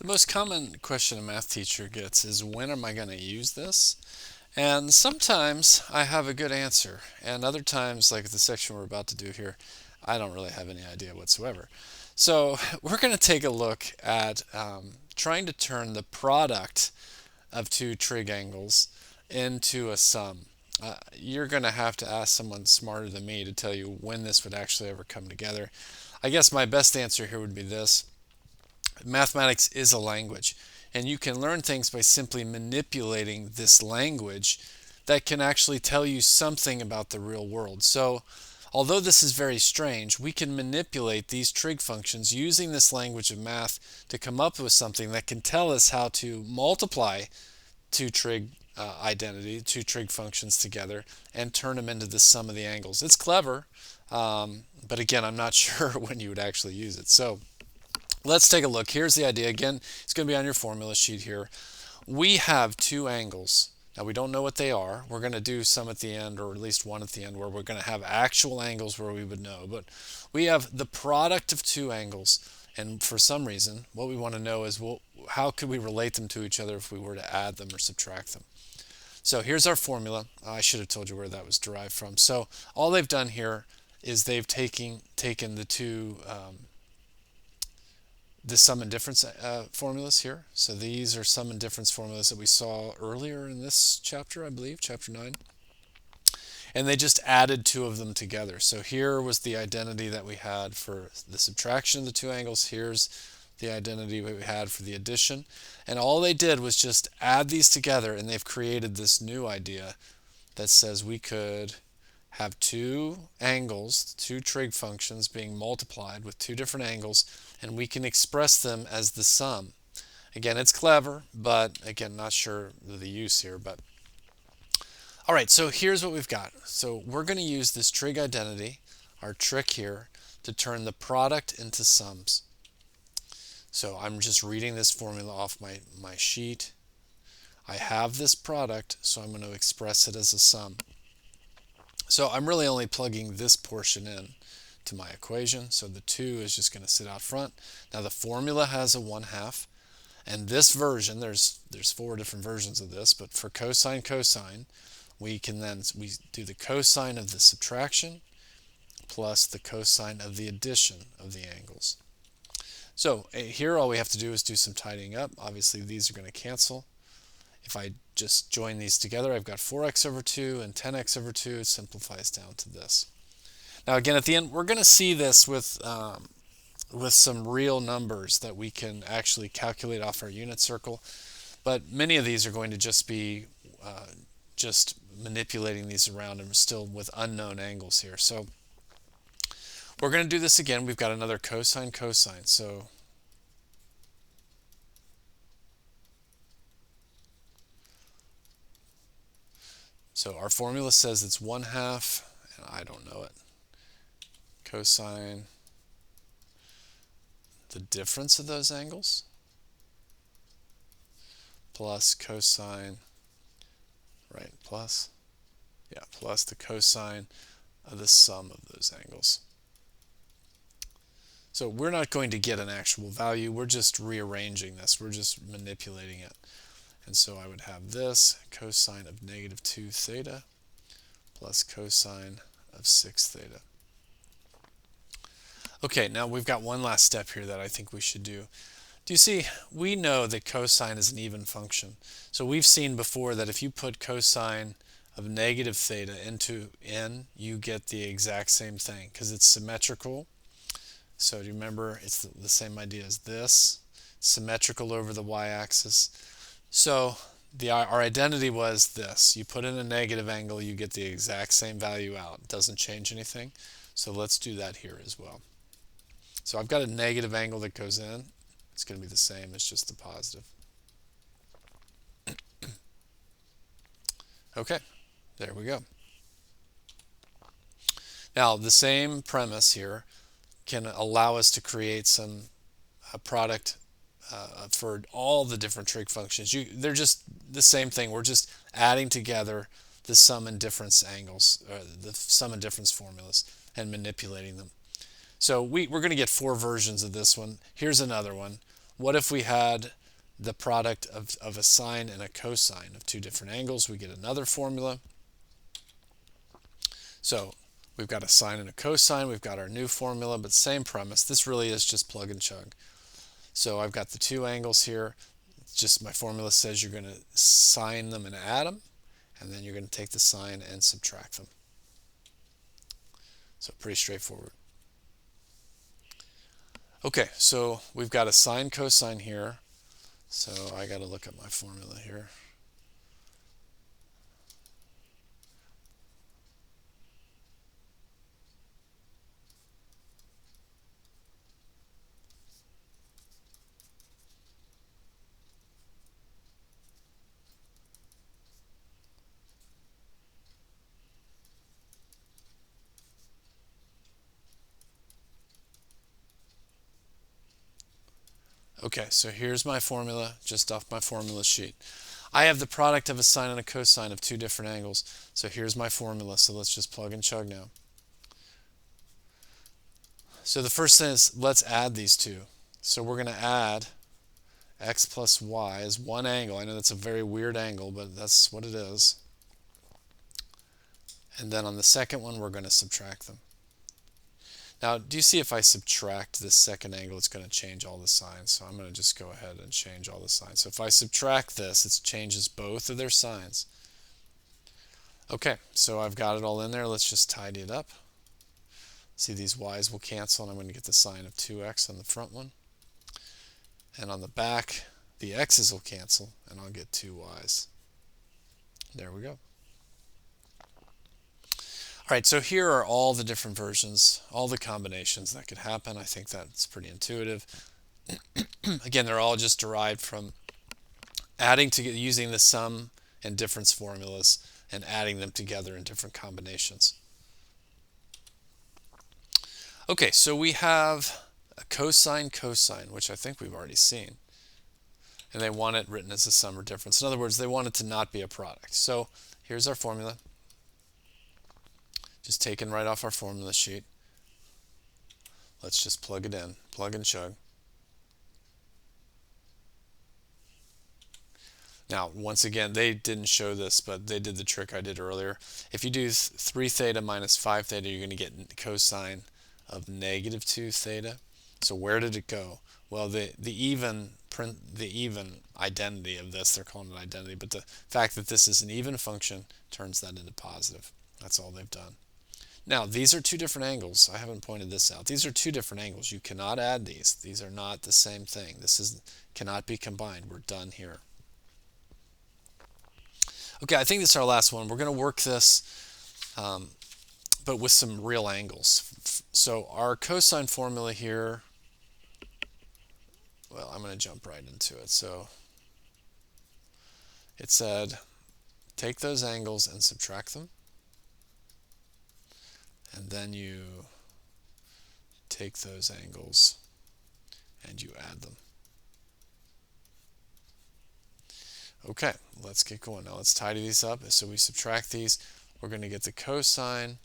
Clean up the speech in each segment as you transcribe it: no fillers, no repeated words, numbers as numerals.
Most common question a math teacher gets is when am I going to use this? And sometimes I have a good answer, and other times, like the section we're about to do here, I don't really have any idea whatsoever. So we're going to take a look at trying to turn the product of two trig angles into a sum. You're going to have to ask someone smarter than me to tell you when this would actually ever come together. I guess my best answer here would be this. Mathematics is a language, and you can learn things by simply manipulating this language that can actually tell you something about the real world. So, although this is very strange, we can manipulate these trig functions using this language of math to come up with something that can tell us how to multiply two trig two trig functions together and turn them into the sum of the angles. It's clever, but again, I'm not sure when you would actually use it. So let's take a look. Here's the idea. Again, it's going to be on your formula sheet here. We have two angles. Now, we don't know what they are. We're going to do some at the end, or at least one at the end, where we're going to have actual angles where we would know. But we have the product of two angles. And for some reason, what we want to know is, well, how could we relate them to each other if we were to add them or subtract them? So here's our formula. I should have told you where that was derived from. So all they've done here is they've taken the two the sum and difference formulas here. So these are sum and difference formulas that we saw earlier in this chapter, I believe, chapter 9. And they just added two of them together. So here was the identity that we had for the subtraction of the two angles. Here's the identity we had for the addition. And all they did was just add these together, and they've created this new idea that says we could have two angles, two trig functions being multiplied with two different angles, and we can express them as the sum. Again, it's clever, but again, not sure the use here. But all right, so here's what we've got. So we're going to use this trig identity, our trick here, to turn the product into sums. So I'm just reading this formula off my sheet. I have this product, so I'm going to express it as a sum. So I'm really only plugging this portion in to my equation. So the 2 is just going to sit out front. Now the formula has a 1/2. And this version, there's 4 different versions of this, but for cosine, we do the cosine of the subtraction plus the cosine of the addition of the angles. So here all we have to do is do some tidying up. Obviously these are going to cancel. If I just join these together, I've got 4x over 2 and 10x over 2. It simplifies down to this. Now again, at the end, we're going to see this with some real numbers that we can actually calculate off our unit circle. But many of these are going to just be just manipulating these around, and we're still with unknown angles here. So we're going to do this again. We've got another cosine. So our formula says it's 1/2, and I don't know it. Cosine the difference of those angles plus cosine, right, plus the cosine of the sum of those angles. So we're not going to get an actual value. We're just rearranging this. We're just manipulating it. And so I would have this cosine of -2 theta plus cosine of 6 theta. Okay, now we've got one last step here that I think we should do. Do you see, we know that cosine is an even function. So we've seen before that if you put cosine of -theta into n, you get the exact same thing because it's symmetrical. So do you remember, it's the same idea as this, symmetrical over the y-axis. So our identity was this. You put in a negative angle, you get the exact same value out. It doesn't change anything. So let's do that here as well. So I've got a negative angle that goes in. It's going to be the same as just the positive. Okay, there we go. Now the same premise here can allow us to create a product for all the different trig functions. They're just the same thing. We're just adding together the sum and difference angles, the sum and difference formulas, and manipulating them. So we're going to get 4 versions of this one. Here's another one. What if we had the product of a sine and a cosine of two different angles? We get another formula. So we've got a sine and a cosine. We've got our new formula, but same premise. This really is just plug and chug. So I've got the two angles here. It's just my formula says you're going to sine them and add them, and then you're going to take the sine and subtract them. So pretty straightforward. Okay, so we've got a sine cosine here. So I got to look at my formula here. Okay, so here's my formula, just off my formula sheet. I have the product of a sine and a cosine of two different angles. So here's my formula, so let's just plug and chug now. So the first thing is, let's add these two. So we're going to add x plus y as one angle. I know that's a very weird angle, but that's what it is. And then on the second one, we're going to subtract them. Now, do you see if I subtract this second angle, it's going to change all the signs. So I'm going to just go ahead and change all the signs. So if I subtract this, it changes both of their signs. Okay, so I've got it all in there. Let's just tidy it up. See, these y's will cancel, and I'm going to get the sign of 2x on the front one. And on the back, the x's will cancel, and I'll get 2y's. There we go. All right, so here are all the different versions, all the combinations that could happen. I think that's pretty intuitive. Again, they're all just derived from adding to using the sum and difference formulas and adding them together in different combinations. Okay, so we have a cosine, which I think we've already seen. And they want it written as a sum or difference. In other words, they want it to not be a product. So here's our formula. Just taken right off our formula sheet. Let's just plug it in, plug and chug. Now, once again, they didn't show this, but they did the trick I did earlier. If you do 3 theta minus 5 theta, you're going to get cosine of negative 2 theta. So where did it go? Well, the even identity of this, they're calling it identity, but the fact that this is an even function turns that into positive. That's all they've done. Now, these are two different angles. I haven't pointed this out. These are two different angles. You cannot add these. These are not the same thing. This cannot be combined. We're done here. Okay, I think this is our last one. We're going to work this, but with some real angles. So our cosine formula here, well, I'm going to jump right into it. So it said, take those angles and subtract them. And then you take those angles and you add them. Okay, let's get going. Now let's tidy these up. So we subtract these. We're going to get the cosine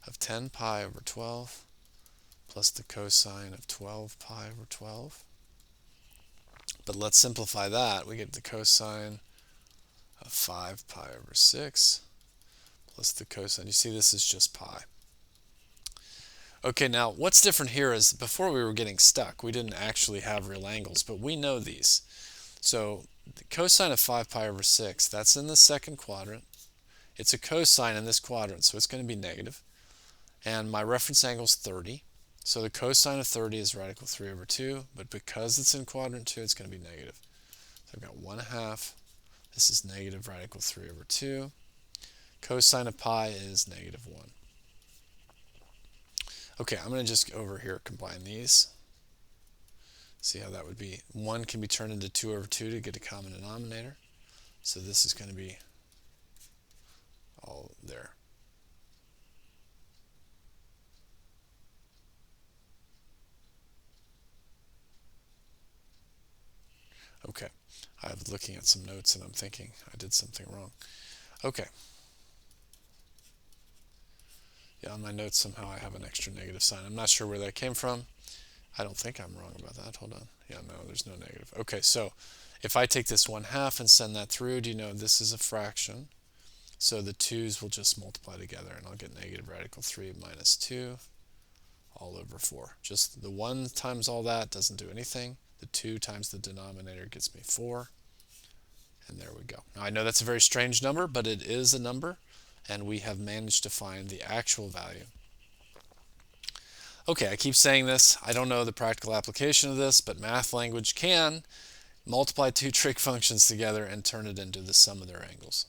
of 10 pi over 12 plus the cosine of 12 pi over 12. But let's simplify that. We get the cosine of 5 pi over 6 plus the cosine. You see, this is just pi. Okay, now what's different here is before we were getting stuck, we didn't actually have real angles, but we know these. So the cosine of 5 pi over 6, that's in the second quadrant. It's a cosine in this quadrant, so it's going to be negative. And my reference angle is 30. So the cosine of 30 is right equal 3 over 2, but because it's in quadrant 2, it's going to be negative. So I've got 1/2. This is negative right equal 3 over 2. Cosine of pi is negative 1. Okay, I'm going to just over here combine these. See how that would be. 1 can be turned into 2 over 2 to get a common denominator. So this is going to be all there. Okay, I was looking at some notes and I'm thinking I did something wrong. Okay. Yeah, on my notes somehow I have an extra negative sign. I'm not sure where that came from. I don't think I'm wrong about that. Hold on. Yeah, no, there's no negative. Okay, so if I take this 1/2 and send that through, do you know this is a fraction? So the 2's will just multiply together, and I'll get negative radical 3 minus 2 all over 4. Just the 1 times all that doesn't do anything. The 2 times the denominator gets me 4. And there we go. Now I know that's a very strange number, but it is a number, and we have managed to find the actual value. Okay, I keep saying this. I don't know the practical application of this, but math language can multiply two trig functions together and turn it into the sum of their angles.